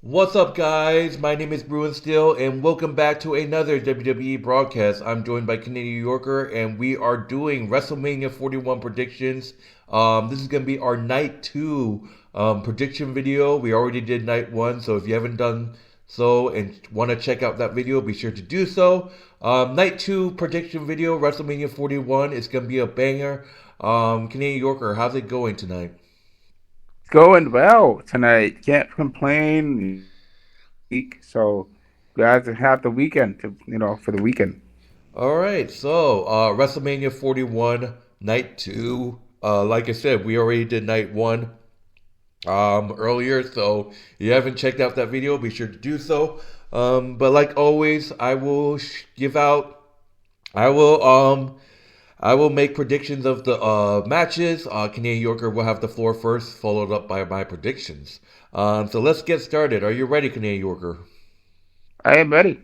What's up, guys? My name is Bruin Steel, and welcome back to another WWE broadcast. I'm joined by Canadian Yorker, and we are doing WrestleMania 41 predictions. This is going to be our night two prediction video. We already did night one, so if you haven't done so and want to check out that video, be sure to do so. Night two prediction video, WrestleMania 41. It's going to be a banger. Canadian Yorker, how's it going tonight? Going well tonight. Can't complain. So glad to have the weekend for the weekend. All right, so WrestleMania 41, night two. Like I said, we already did night one earlier, so if you haven't checked out that video, be sure to do so. But like always, I will I will make predictions of the matches. Canadian Yorker will have the floor first, followed up by my predictions. So let's get started. Are you ready, Canadian Yorker? I am ready.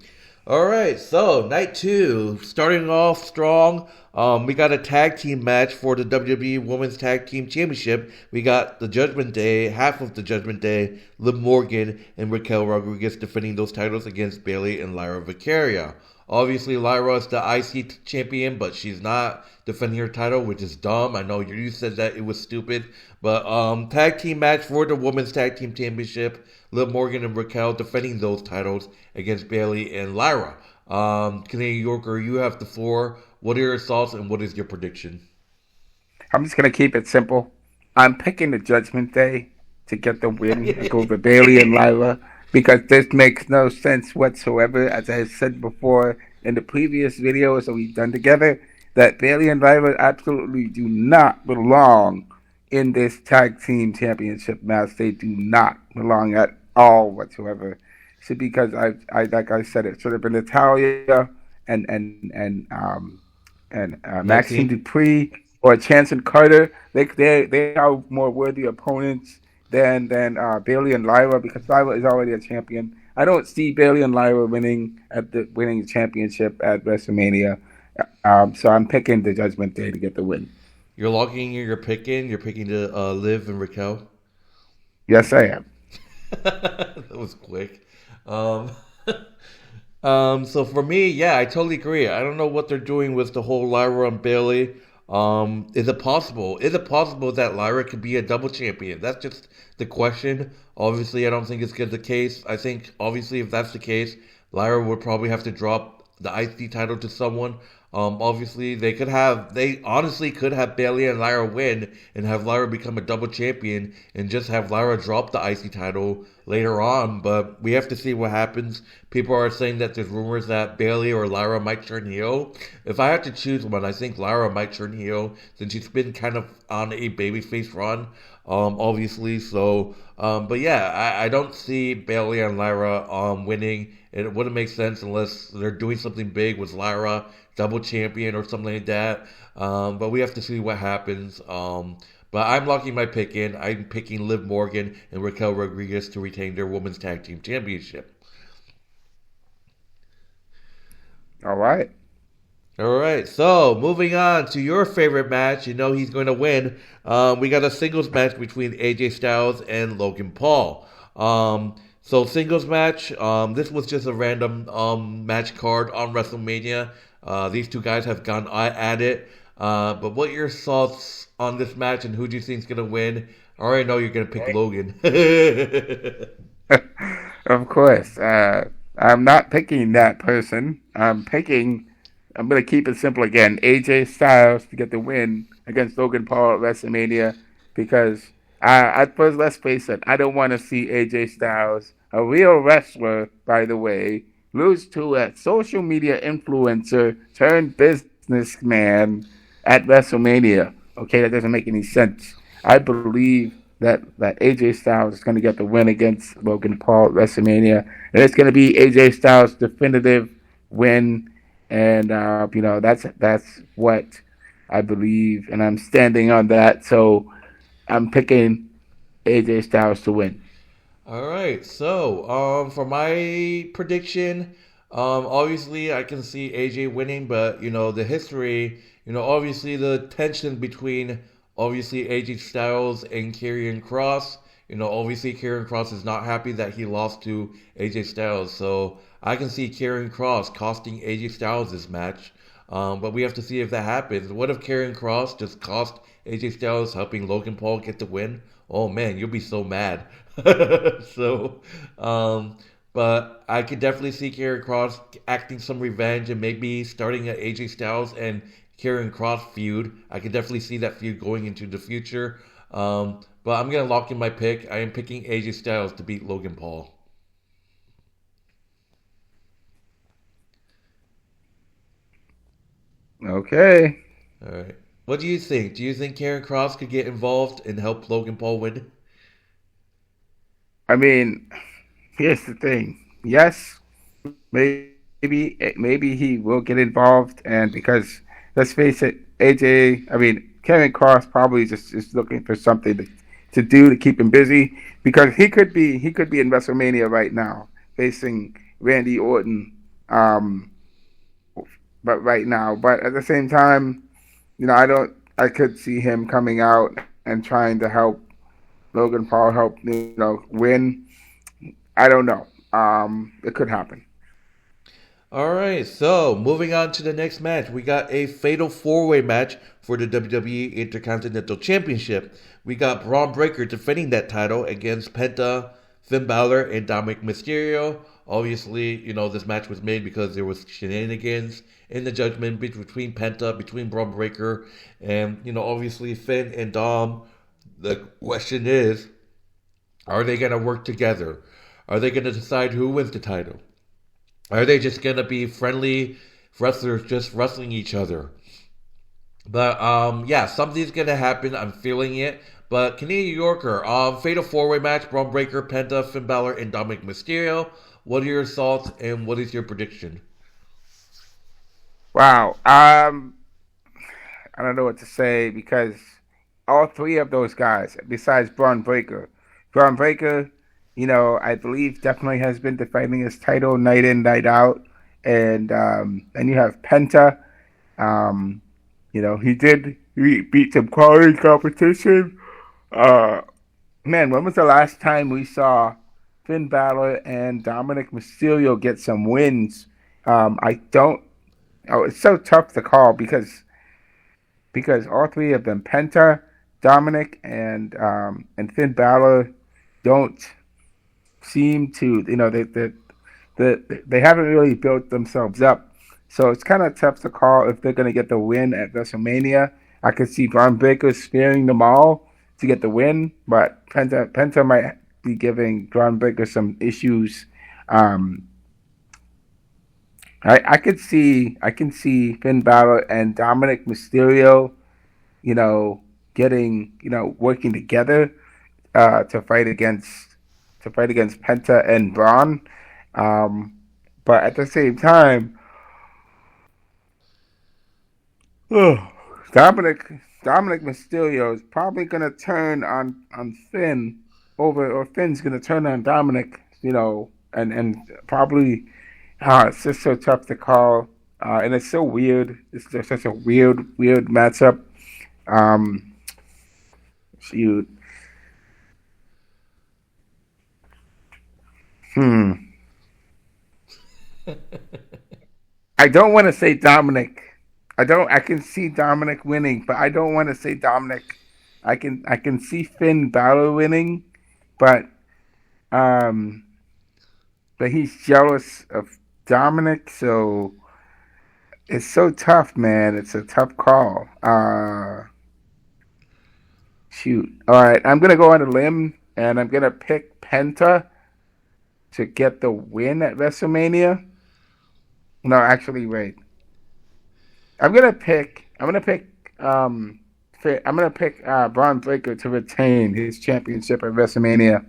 All right, so night two, starting off strong. We got a tag team match for the WWE Women's Tag Team Championship. We got the Judgment Day, half of the Judgment Day, Liv Morgan and Raquel Rodriguez defending those titles against Bayley and Lyra Valkyria. Obviously, Lyra is the IC champion, but she's not defending her title, which is dumb. I know you said that it was stupid, but tag team match for the Women's Tag Team Championship. Liv Morgan and Raquel defending those titles against Bayley and Lyra. Canadian Yorker, you have the floor. What are your thoughts and what is your prediction? I'm just gonna keep it simple. I'm picking the Judgment Day to get the win and go with Bayley and Lyra because this makes no sense whatsoever. As I said before in the previous videos that we've done together, that Bayley and Lyra absolutely do not belong in this tag team championship match. They do not belong at all whatsoever. So because I like I said, it should have been Natalia and and and um Maxine Maxine? Dupree or Chance and Carter. They are more worthy opponents than Bayley and Lyra because Lyra is already a champion. I don't see Bayley and Lyra winning the championship at WrestleMania. So I'm picking the Judgment Day to get the win. You're logging in, you're picking to Liv and Raquel. Yes, I am. That was quick. Um, so for me, yeah, I totally agree. I don't know what they're doing with the whole Lyra and Bailey. Is it possible? Is it possible that Lyra could be a double champion? That's just the question. Obviously, I don't think it's good the case. I think obviously if that's the case, Lyra would probably have to drop the IC title to someone. Obviously they honestly could have Bailey and Lyra win and have Lyra become a double champion and just have Lyra drop the IC title later on. But we have to see what happens. People are saying that there's rumors that Bailey or Lyra might turn heel. If I had to choose one, I think Lyra might turn heel since she's been kind of on a babyface run. Obviously, but yeah, I don't see Bailey and Lyra winning. It wouldn't make sense unless they're doing something big with Lyra, double champion or something like that. But we have to see what happens. But I'm locking my pick in. I'm picking Liv Morgan and Raquel Rodriguez to retain their Women's Tag Team Championship. All right. All right, so moving on to your favorite match. You know he's going to win. We got a singles match between AJ Styles and Logan Paul. So singles match. This was just a random match card on WrestleMania. These two guys have gone at it. But what are your thoughts on this match and who do you think is going to win? I already know you're going to pick Logan. Of course. I'm not picking that person. I'm going to keep it simple again. AJ Styles to get the win against Logan Paul at WrestleMania because at first, let's face it, I don't want to see AJ Styles, a real wrestler, by the way, lose to a social media influencer turned businessman at WrestleMania. Okay, that doesn't make any sense. I believe that AJ Styles is going to get the win against Logan Paul at WrestleMania, and it's going to be AJ Styles' definitive win. And that's what I believe, and I'm standing on that. So I'm picking AJ Styles to win. All right. So, for my prediction, obviously I can see AJ winning, but the history, obviously the tension between obviously AJ Styles and Karrion Cross, Obviously Karrion Kross is not happy that he lost to AJ Styles, so I can see Karrion Kross costing AJ Styles this match. But we have to see if that happens. What if Karrion Kross just cost AJ Styles, helping Logan Paul get the win? Oh man, you'll be so mad. so, but I could definitely see Karrion Kross acting some revenge and maybe starting an AJ Styles and Karrion Kross feud. I could definitely see that feud going into the future. But I'm gonna lock in my pick. I am picking AJ Styles to beat Logan Paul. Okay. All right. What do you think? Do you think Karrion Kross could get involved and help Logan Paul win? I mean, here's the thing. Yes, maybe he will get involved, and because let's face it, Kevin Cross probably just is looking for something to do to keep him busy because he could be in WrestleMania right now facing Randy Orton, um, but right now, but at the same time, I could see him coming out and trying to help Logan Paul win. I don't know. It could happen. All right, so moving on to the next match, we got a fatal four-way match for the WWE Intercontinental Championship. We got Braun Breaker defending that title against Penta, Finn Balor, and Dominic Mysterio. Obviously, this match was made because there was shenanigans in the judgment between Penta, between Braun Breaker, and obviously Finn and Dom. The question is, are they gonna work together? Are they gonna decide who wins the title? Are they just gonna be friendly wrestlers just wrestling each other? But yeah, something's gonna happen. I'm feeling it. But Canadian Yorker, fatal four-way match: Braun Breaker, Penta, Finn Balor, and Dominic Mysterio. What are your thoughts and what is your prediction? Wow. I don't know what to say because all three of those guys, besides Braun Breaker, I believe definitely has been defending his title night in, night out, and then you have Penta. He beat some quality competition. Uh, Man, when was the last time we saw Finn Balor and Dominic Mysterio get some wins? I don't. Oh, it's so tough to call because all three of them, Penta, Dominic, and Finn Balor, don't seem to. They haven't really built themselves up. So it's kind of tough to call if they're going to get the win at WrestleMania. I could see Braun Breaker sparing them all to get the win, but Penta might be giving Braun Breaker some issues. Um, I can see Finn Balor and Dominic Mysterio, getting working together to fight against Penta and Braun. Um, but at the same time, Dominic Dominic Mysterio is probably gonna turn on Finn or Finn's gonna turn on Dominic, and probably it's just so tough to call, and it's so weird. It's just such a weird matchup. Um, shoot, hmm. I don't want to say Dominic. I don't. I can see Dominic winning, but I don't want to say Dominic. I can see Finn Balor winning, but um, but he's jealous of Dominic, so it's so tough, man. It's a tough call. Shoot. All right, I'm gonna go on a limb, and I'm gonna pick Penta to get the win at WrestleMania. No, actually, wait. I'm gonna pick Braun Breaker to retain his championship at WrestleMania.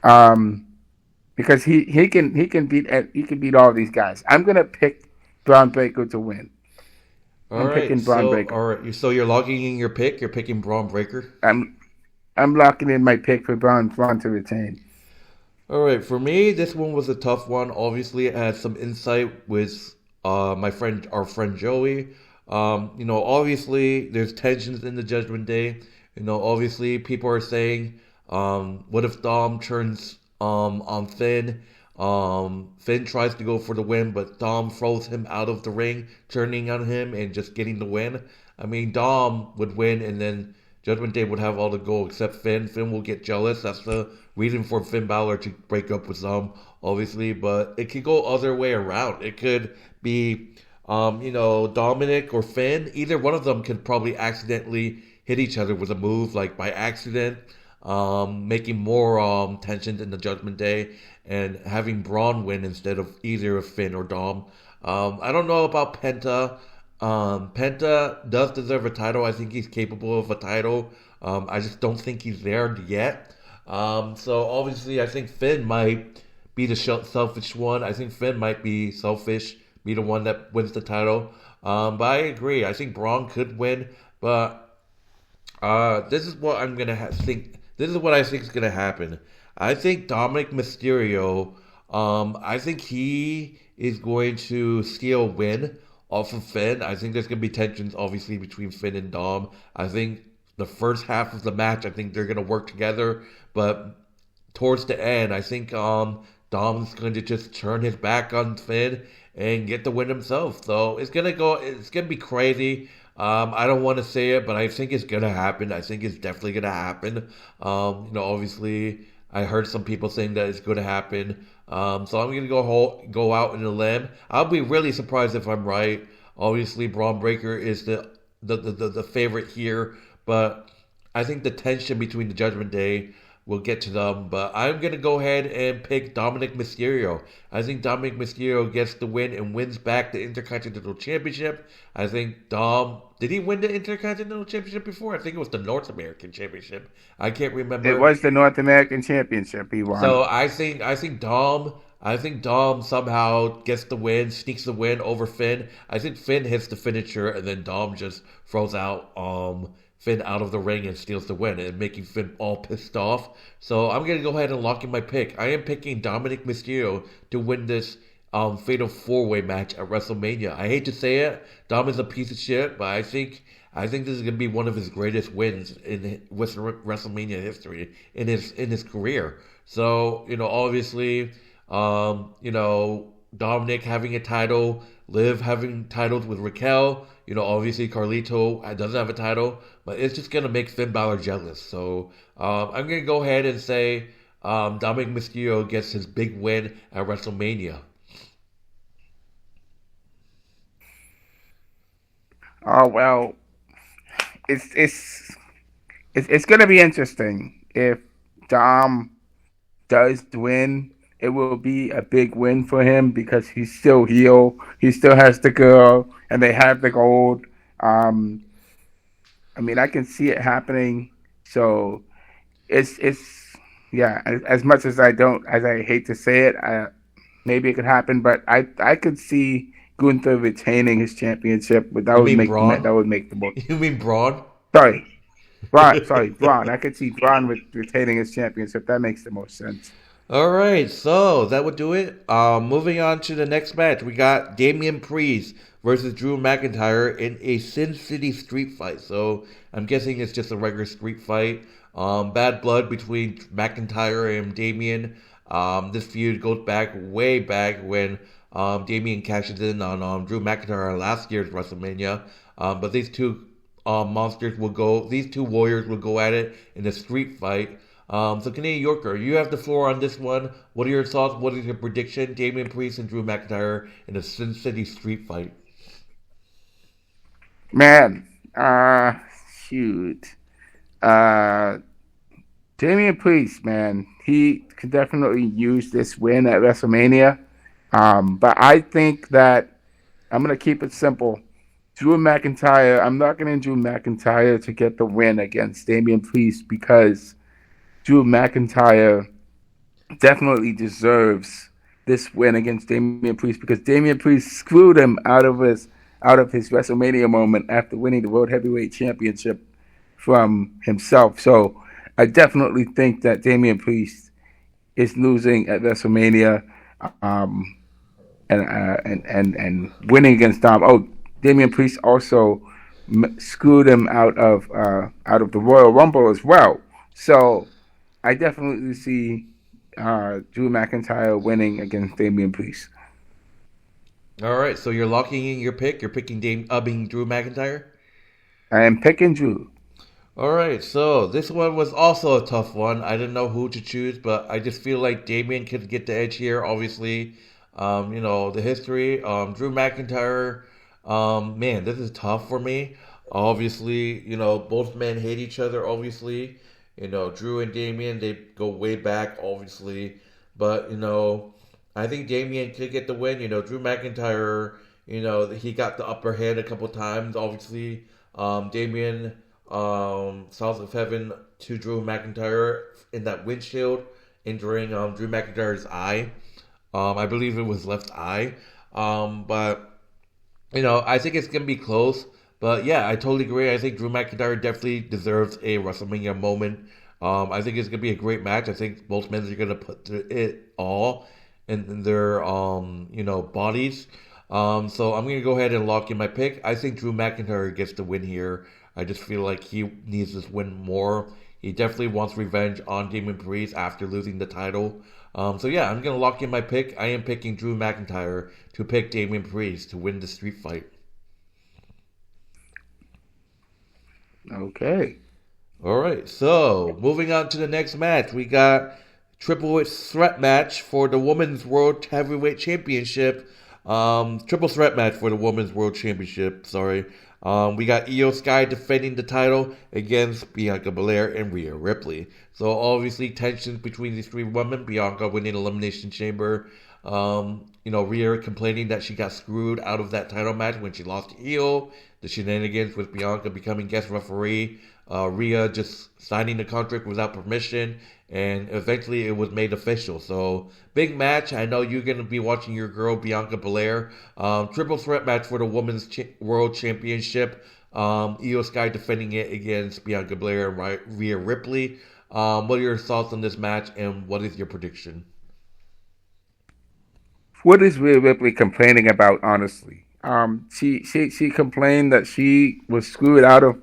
Um, because he can beat all these guys. I'm gonna pick Braun Breaker to win. All I'm right, picking Braun so Breaker. all right, so you're logging in your pick. You're picking Braun Breaker. I'm I'm locking in my pick for Braun to retain. All right, for me, this one was a tough one. Obviously, I had some insight with our friend Joey. Obviously, there's tensions in the Judgment Day. Obviously, people are saying What if Dom turns on Finn? Finn tries to go for the win, but Dom throws him out of the ring, turning on him and just getting the win. I mean, Dom would win, and then Judgment Day would have all the gold except Finn. Finn will get jealous. That's the reason for Finn Balor to break up with Dom, obviously. But it could go other way around. It could be, Dominic or Finn. Either one of them could probably accidentally hit each other with a move, like by accident, making more tension in the Judgment Day, and having Braun win instead of either of Finn or Dom. I don't know about Penta. Penta does deserve a title. I think he's capable of a title. I just don't think he's there yet. So obviously, I think Finn might be the selfish one. I think Finn might be selfish, be the one that wins the title. But I agree. I think Braun could win, but this is what I'm gonna think. This is what I think is gonna happen. I think Dominic Mysterio. I think he is going to steal a win off of Finn. I think there's gonna be tensions, obviously, between Finn and Dom. I think the first half of the match, I think they're gonna work together, but towards the end, I think Dom's going to just turn his back on Finn and get the win himself. So it's gonna be crazy. I don't want to say it, but I think it's gonna happen. I think it's definitely gonna happen. Obviously, I heard some people saying that it's gonna happen. So I'm gonna go out in a limb. I'll be really surprised if I'm right. Obviously, Braun Breaker is the favorite here, but I think the tension between the Judgment Day will get to them. But I'm gonna go ahead and pick Dominic Mysterio. I think Dominic Mysterio gets the win and wins back the Intercontinental Championship. I think Dom did he win the Intercontinental Championship before? I think it was the North American Championship. I can't remember. It was the North American Championship he won. So I think Dom somehow gets the win, sneaks the win over Finn. I think Finn hits the finisher, and then Dom just throws out Finn out of the ring and steals the win, and making Finn all pissed off. So I'm gonna go ahead and lock in my pick. I am picking Dominic Mysterio to win this fatal four-way match at WrestleMania. I hate to say it, Dom is a piece of shit, but I think this is gonna be one of his greatest wins in WrestleMania history in his career. So obviously, Dominic having a title, Liv having titles with Raquel. Obviously Carlito doesn't have a title, but it's just gonna make Finn Balor jealous. So I'm gonna go ahead and say Dominic Mysterio gets his big win at WrestleMania. Oh well, it's gonna be interesting if Dom does win. It will be a big win for him because he's still heel. He still has the girl, and they have the gold. I can see it happening. So it's yeah. As much as I hate to say it, maybe it could happen. But I could see Gunther retaining his championship. But You mean Braun? that would make the most. You mean Braun? Sorry, Braun. Sorry, Braun. I could see Braun retaining his championship. That makes the most sense. All right, so that would do it. Moving on to the next match, we got Damian Priest versus Drew McIntyre in a Sin City street fight. So I'm guessing it's just a regular street fight. Bad blood between McIntyre and Damian. This feud goes way back when Damian cashes in on Drew McIntyre last year's WrestleMania. But these two these two warriors will go at it in a street fight. So Canadian Yorker, you have the floor on this one. What are your thoughts? What is your prediction? Damian Priest and Drew McIntyre in a Sin City street fight. Man, shoot. Damian Priest, man, he could definitely use this win at WrestleMania. But I think that I'm going to keep it simple. Drew McIntyre, I'm not going to Drew McIntyre to get the win against Damian Priest because Drew McIntyre definitely deserves this win against Damian Priest because Damian Priest screwed him out of his WrestleMania moment after winning the World Heavyweight Championship from himself. So I definitely think that Damian Priest is losing at WrestleMania and winning against Dom. Oh, Damian Priest also screwed him out of the Royal Rumble as well. So I definitely see Drew McIntyre winning against Damian Priest. All right, so you're locking in your pick. You're picking being Drew McIntyre. I am picking Drew. All right, so this one was also a tough one. I didn't know who to choose, but I just feel like Damian could get the edge here. Obviously, the history. Drew McIntyre. Man, this is tough for me. Obviously, both men hate each other. Obviously, Drew and Damian, they go way back. Obviously, but I think Damian could get the win. Drew McIntyre. He got the upper hand a couple times. Obviously, Damian. South of Heaven to Drew McIntyre in that windshield, injuring Drew McIntyre's eye. I believe it was left eye. But I think it's gonna be close. But yeah, I totally agree. I think Drew McIntyre definitely deserves a WrestleMania moment. I think it's gonna be a great match. I think both men are gonna put it all in their bodies. So I'm gonna go ahead and lock in my pick. I think Drew McIntyre gets the win here. I just feel like he needs this win more. He definitely wants revenge on Damian Priest after losing the title. So yeah, I'm gonna lock in my pick. I am picking Drew McIntyre to pick Damian Priest to win the street fight. Okay. All right, so moving on to the next match, we got triple threat match for the Women's World Heavyweight Championship. Triple threat match for the Women's World Championship. Sorry. We got Io Sky defending the title against Bianca Belair and Rhea Ripley. So obviously tensions between these three women. Bianca winning Elimination Chamber. Rhea complaining that she got screwed out of that title match when she lost to Io. The shenanigans with Bianca becoming guest referee. Rhea just signing the contract without permission, and eventually it was made official. So big match. I know you're gonna be watching your girl Bianca Belair. Triple threat match for the Women's World Championship. Io Sky defending it against Bianca Belair and Rhea Ripley. What are your thoughts on this match, and what is your prediction? What is Rhea Ripley complaining about? Honestly, she complained that she was screwed out of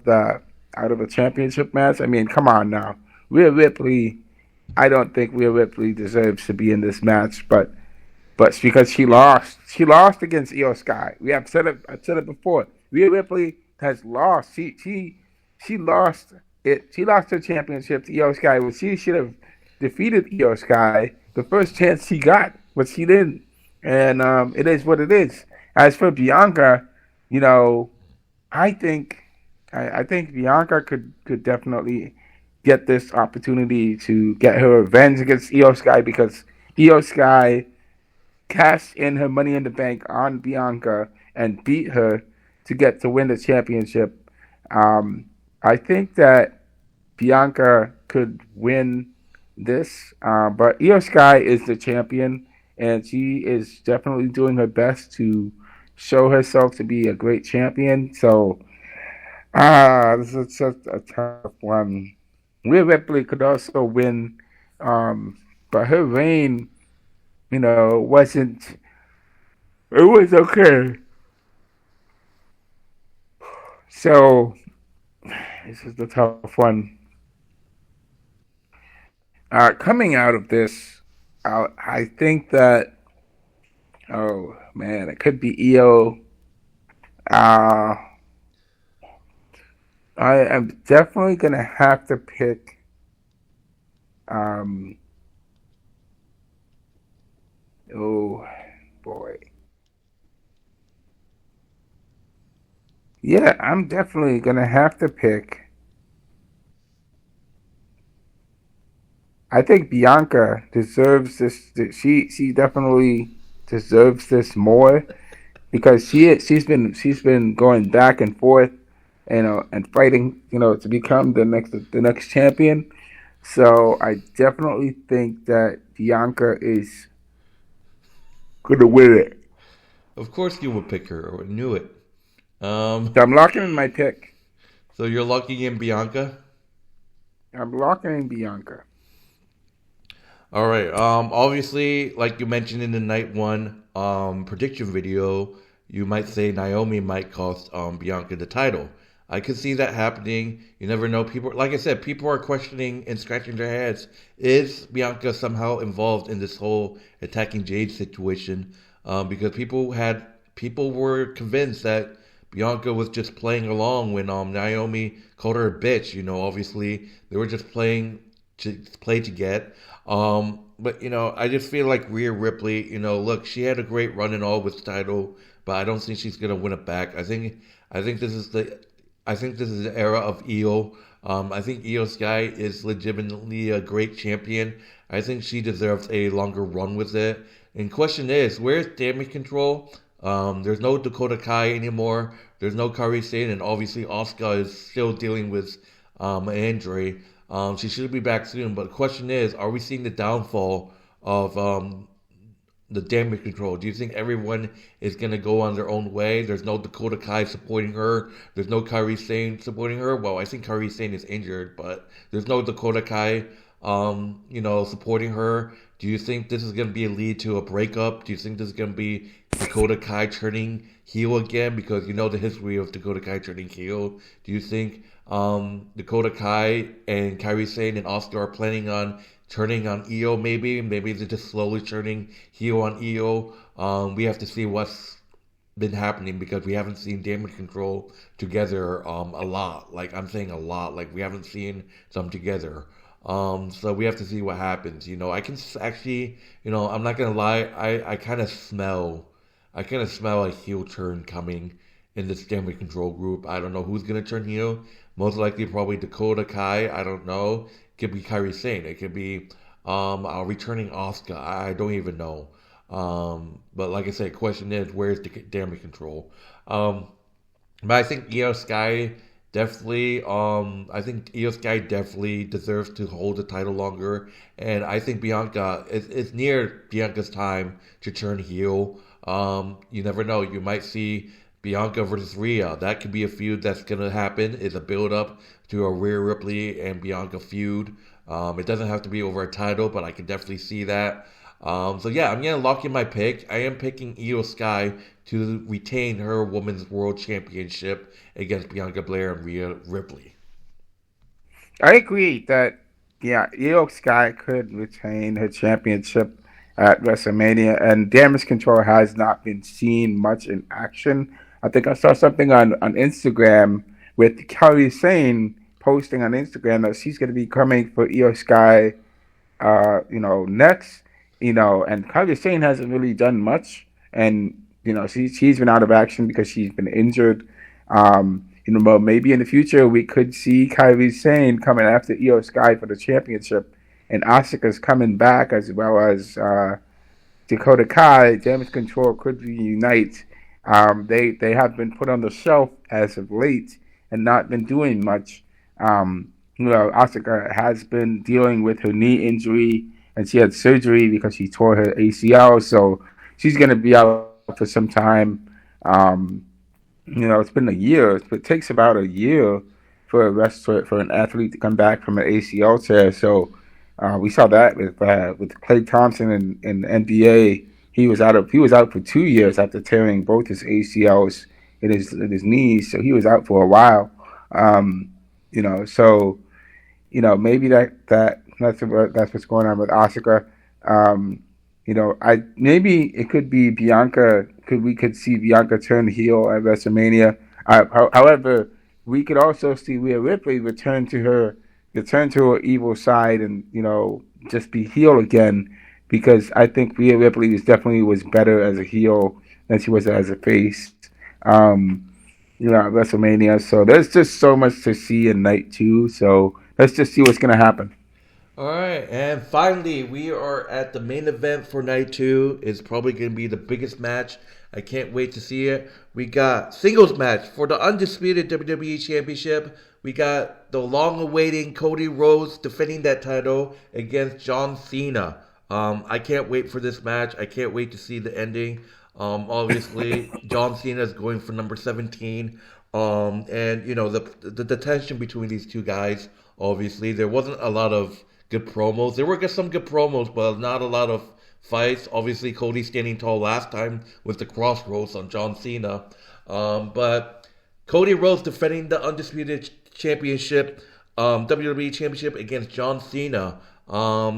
a championship match. I mean, come on now, Rhea Ripley. I don't think Rhea Ripley deserves to be in this match, but because she lost against Io Sky. I've said it before. Rhea Ripley has lost. She lost it. She lost her championship to Io Sky. Well, she should have defeated Io Sky the first chance she got, but she didn't. And it is what it is. As for Bianca, you know, I think I think Bianca could definitely get this opportunity to get her revenge against Io Sky because Io Sky cashed in her Money in the Bank on Bianca and beat her to win the championship. I think that Bianca could win this, but Io Sky is the champion, and she is definitely doing her best to show herself to be a great champion. So, this is such a tough one. Rhea Ripley could also win, but her reign, wasn't. It was okay. So, this is the tough one. Coming out of this, I think that, oh man, it could be Io. Uh, I am definitely going to have to pick, um, oh boy. Yeah, I'm definitely going to have to pick. I think Bianca deserves this. She definitely deserves this more because she's been going back and forth, and fighting, to become the next champion. So I definitely think that Bianca is gonna win it. Of course you would pick her. I knew it. So I'm locking in my pick. So you're locking in Bianca? I'm locking in Bianca. All right. Obviously, like you mentioned in the night one prediction video, you might say Naomi might cost Bianca the title. I could see that happening. You never know. People, like I said, people are questioning and scratching their heads. Is Bianca somehow involved in this whole attacking Jade situation? Because people were convinced that Bianca was just playing along when Naomi called her a bitch. Obviously they were just playing to play to get. But I just feel like Rhea Ripley. Look, she had a great run and all with the title, but I don't think she's gonna win it back. I think this is the era of Io. I think Io Sky is legitimately a great champion. I think she deserves a longer run with it. And question is, where's Damage Control? There's no Dakota Kai anymore. There's no Kairi Sane, and obviously Asuka is still dealing with an injury. She should be back soon. But the question is, are we seeing the downfall of the Damage Control? Do you think everyone is going to go on their own way? There's no Dakota Kai supporting her. There's no Kairi Sane supporting her. Well, I think Kairi Sane is injured, but there's no Dakota Kai, supporting her. Do you think this is going to be a lead to a breakup? Do you think this is going to be Dakota Kai turning heel again? Because you know the history of Dakota Kai turning heel. Do you think Dakota Kai and Kairi Sane and Asuka are planning on turning on Io maybe? Maybe they're just slowly turning heel on Io. We have to see what's been happening because we haven't seen Damage Control together a lot. Like, I'm saying a lot. Like, we haven't seen them together. So we have to see what happens. I can actually, I'm not gonna lie, I kind of smell a heel turn coming in this Damage Control group. I don't know who's gonna turn heel. Most likely, probably Dakota Kai. I don't know. It could be Kairi Sane. It could be returning Asuka. I don't even know. But like I said, question is, where's the Damage Control? But I think Io Sky definitely, deserves to hold the title longer, and I think Bianca is near Bianca's time to turn heel. You never know. You might see Bianca versus Rhea. That could be a feud that's gonna happen. It's a build up to a Rhea Ripley and Bianca feud. It doesn't have to be over a title, but I can definitely see that. So yeah, I'm gonna lock in my pick. I am picking Io Sky to retain her Women's World Championship against Bianca Belair and Rhea Ripley. I agree that Io Sky could retain her championship at WrestleMania, and Damage Control has not been seen much in action. I think I saw something on Instagram with Kairi Sane posting on Instagram that she's going to be coming for Io Sky, next. And Kairi Sane hasn't really done much, and she's been out of action because she's been injured. But maybe in the future we could see Kairi Sane coming after Io Sky for the championship, and Asuka's coming back as well as Dakota Kai. Damage Control could reunite. They have been put on the shelf as of late and not been doing much. Asuka has been dealing with her knee injury, and she had surgery because she tore her ACL, so she's going to be out for some time. It's been a year. It takes about a year for an athlete to come back from an ACL tear. So we saw that with Klay Thompson in the NBA. He was out for 2 years after tearing both his ACLs in his knees. So he was out for a while. Maybe that's what's going on with Asuka. Maybe it could be Bianca. We could see Bianca turn heel at WrestleMania. However, we could also see Rhea Ripley return to her evil side and just be heel again, because I think Rhea Ripley was better as a heel than she was as a face. At WrestleMania. So there's just so much to see in night 2. So let's just see what's gonna happen. All right, and finally, we are at the main event for night 2. It's probably going to be the biggest match. I can't wait to see it. We got singles match for the Undisputed WWE Championship. We got the long-awaiting Cody Rhodes defending that title against John Cena. I can't wait for this match. I can't wait to see the ending. Obviously, John Cena is going for number 17. And the tension between these two guys. Obviously, there wasn't a lot of good promos. There were just some good promos, but not a lot of fights. Obviously, Cody standing tall last time with the crossroads on John Cena. But Cody Rhodes defending the Undisputed Championship, WWE Championship against John Cena.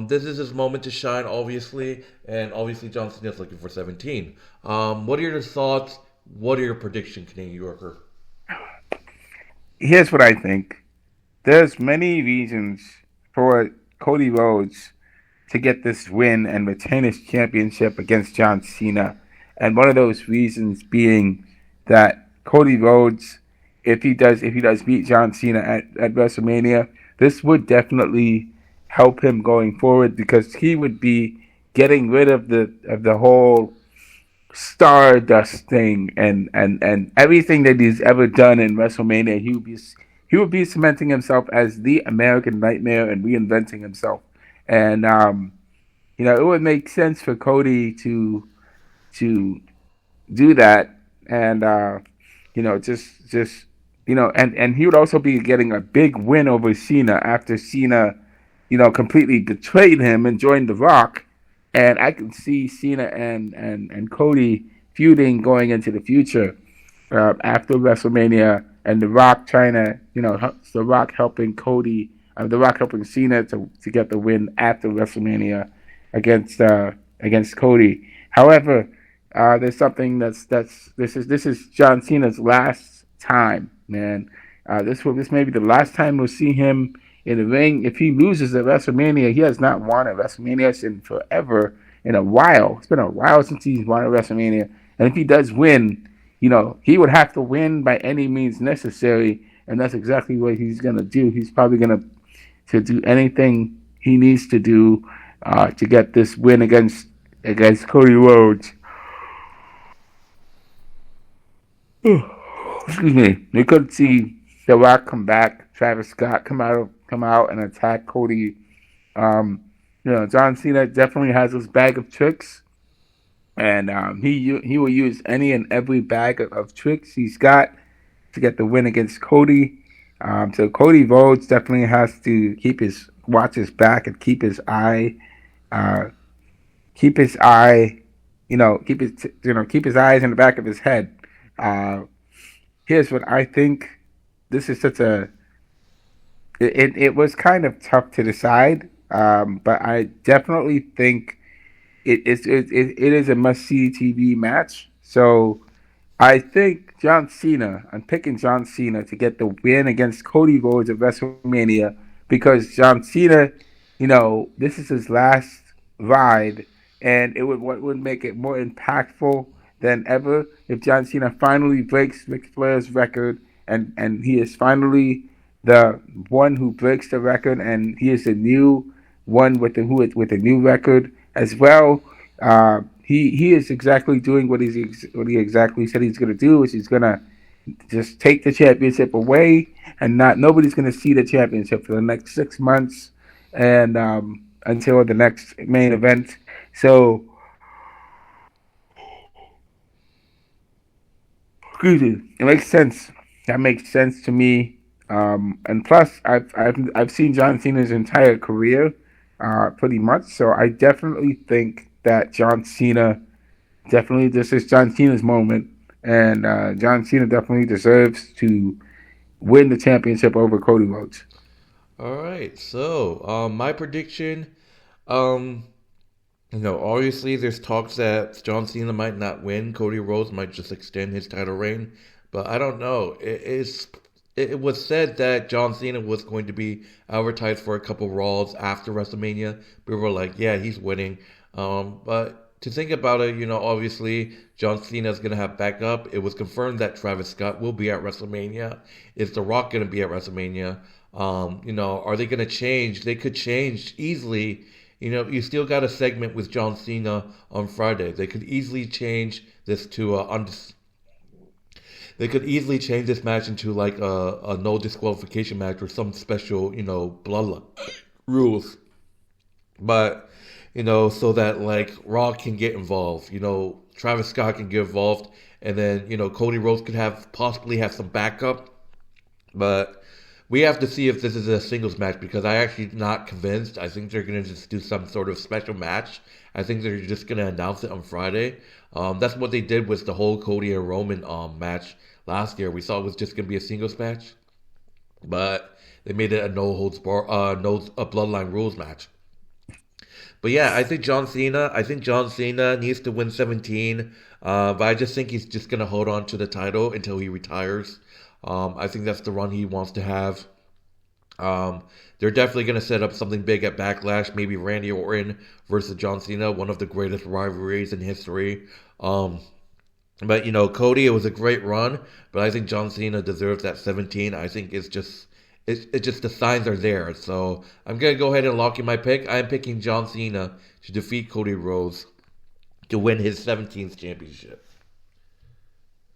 This is his moment to shine, obviously, and obviously John Cena's looking for 17. What are your thoughts? What are your predictions, Canadian Yorker? Here's what I think. There's many reasons for Cody Rhodes to get this win and retain his championship against John Cena. And one of those reasons being that Cody Rhodes, if he does beat John Cena at WrestleMania, this would definitely help him going forward, because he would be getting rid of the whole Stardust thing and everything that he's ever done in WrestleMania. He would be cementing himself as the American Nightmare and reinventing himself. And it would make sense for Cody to do that, and and he would also be getting a big win over Cena after Cena, completely betrayed him and joined The Rock. And I can see Cena and Cody feuding going into the future after WrestleMania, and The Rock trying to, The Rock helping Cody, The Rock helping Cena to get the win after WrestleMania against Cody. However, there's something this is John Cena's last time, man. This may be the last time we'll see him in the ring. If he loses at WrestleMania, he has not won at WrestleMania in forever, in a while. It's been a while since he's won at WrestleMania. And if he does win, he would have to win by any means necessary, and that's exactly what he's going to do. He's probably going to do anything he needs to do to get this win against Cody Rhodes. Excuse me. We could see The Rock come back, Travis Scott come out and attack Cody. John Cena definitely has his bag of tricks, and he will use any and every bag of tricks he's got to get the win against Cody. So Cody Rhodes definitely has to watch his back and keep his eyes in the back of his head. Here's what I think. This is such a. It was kind of tough to decide, but I definitely think it is a must-see TV match. So I think I'm picking John Cena to get the win against Cody Rhodes at WrestleMania, because John Cena, this is his last ride, and what would make it more impactful than ever if John Cena finally breaks Ric Flair's record, and he is finally the one who breaks the record, and he is the new one with the new record as well. He is exactly doing what he exactly said he's going to do, which he's going to just take the championship away, and nobody's going to see the championship for the next 6 months, and until the next main event. So, excuse me, it makes sense. That makes sense to me. And plus, I've seen John Cena's entire career, pretty much. So I definitely think that this is John Cena's moment, and John Cena definitely deserves to win the championship over Cody Rhodes. All right, so my prediction, obviously there's talks that John Cena might not win. Cody Rhodes might just extend his title reign, but I don't know. It was said that John Cena was going to be advertised for a couple Raws after WrestleMania. We were like, yeah, he's winning. But to think about it, obviously John Cena is going to have backup. It was confirmed that Travis Scott will be at WrestleMania. Is The Rock going to be at WrestleMania? Are they going to change? They could change easily. You still got a segment with John Cena on Friday. They could easily change this to They could easily change this match into like a no disqualification match or some special, bloodline rules. But, so that like Raw can get involved, Travis Scott can get involved, and then, Cody Rhodes could possibly have some backup. But we have to see if this is a singles match because I actually not convinced. I think they're gonna just do some sort of special match. I think they're just gonna announce it on Friday. That's what they did with the whole Cody and Roman match last year. We thought it was just gonna be a singles match, but they made it a no holds bar, no a bloodline rules match. But yeah, I think John Cena. I think John Cena needs to win 17. But I just think he's just gonna hold on to the title until he retires. I think that's the run he wants to have. They're definitely gonna set up something big at Backlash. Maybe Randy Orton versus John Cena, one of the greatest rivalries in history. Um, but Cody, it was a great run, but I think John Cena deserves that 17. I think it's just the signs are there. So I'm gonna go ahead and lock in my pick. I'm picking John Cena to defeat Cody Rhodes to win his 17th championship.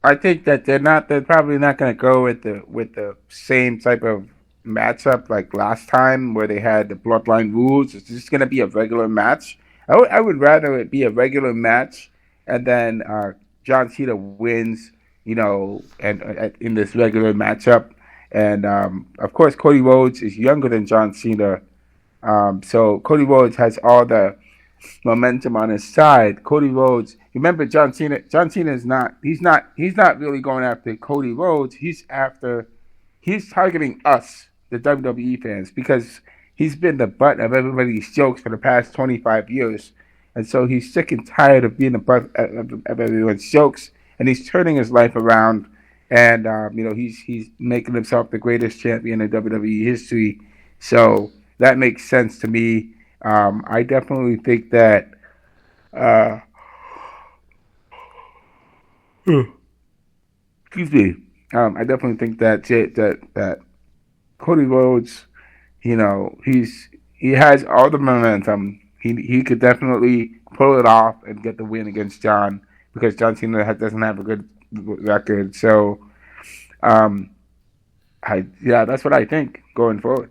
I think that they're probably not going to go with the same type of matchup like last time where they had the bloodline rules. It's just going to be a regular match. I would rather it be a regular match and then John Cena wins, and in this regular matchup. And of course, Cody Rhodes is younger than John Cena, so Cody Rhodes has all the momentum on his side. Cody Rhodes, remember John Cena. John Cena is not. He's not really going after Cody Rhodes. He's targeting us, the WWE fans, because he's been the butt of everybody's jokes for the past 25 years, and so he's sick and tired of being the butt of everyone's jokes, and he's turning his life around. And he's making himself the greatest champion in WWE history. So that makes sense to me. I definitely think that. Excuse me. I definitely think that Cody Rhodes, he has all the momentum. He could definitely pull it off and get the win against John because John Cena doesn't have a good record. So, that's what I think going forward.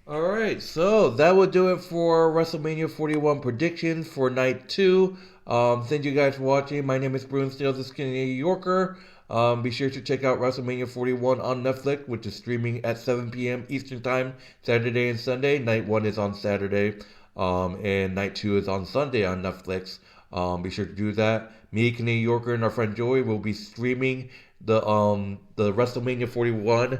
All right, so that will do it for WrestleMania 41 predictions for night 2. Thank you guys for watching. My name is Bruce Steele, the Skinny New Yorker. Be sure to check out WrestleMania 41 on Netflix, which is streaming at 7 p.m. Eastern Time, Saturday and Sunday. Night 1 is on Saturday, and night 2 is on Sunday on Netflix. Be sure to do that. Me, Canadian Yorker, and our friend Joey will be streaming the WrestleMania 41.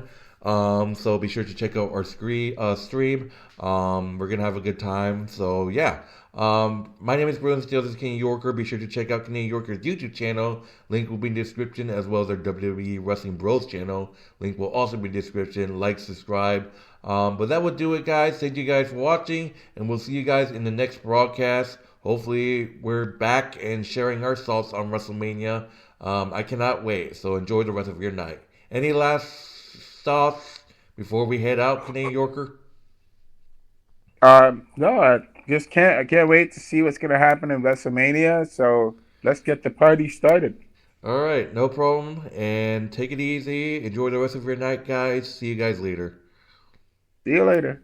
So be sure to check out our stream. We're gonna have a good time. So yeah. My name is Bruce Steele, this is Canadian Yorker. Be sure to check out Canadian Yorker's YouTube channel. Link will be in the description, as well as our WWE Wrestling Bros channel. Link will also be in the description. Like, subscribe. But that will do it, guys. Thank you guys for watching, and we'll see you guys in the next broadcast. Hopefully, we're back and sharing our thoughts on WrestleMania. I cannot wait. So enjoy the rest of your night. Any last thoughts before we head out, Canadian Yorker? No, I can't wait to see what's gonna happen in WrestleMania. So let's get the party started. All right, no problem. And take it easy. Enjoy the rest of your night, guys. See you guys later. See you later.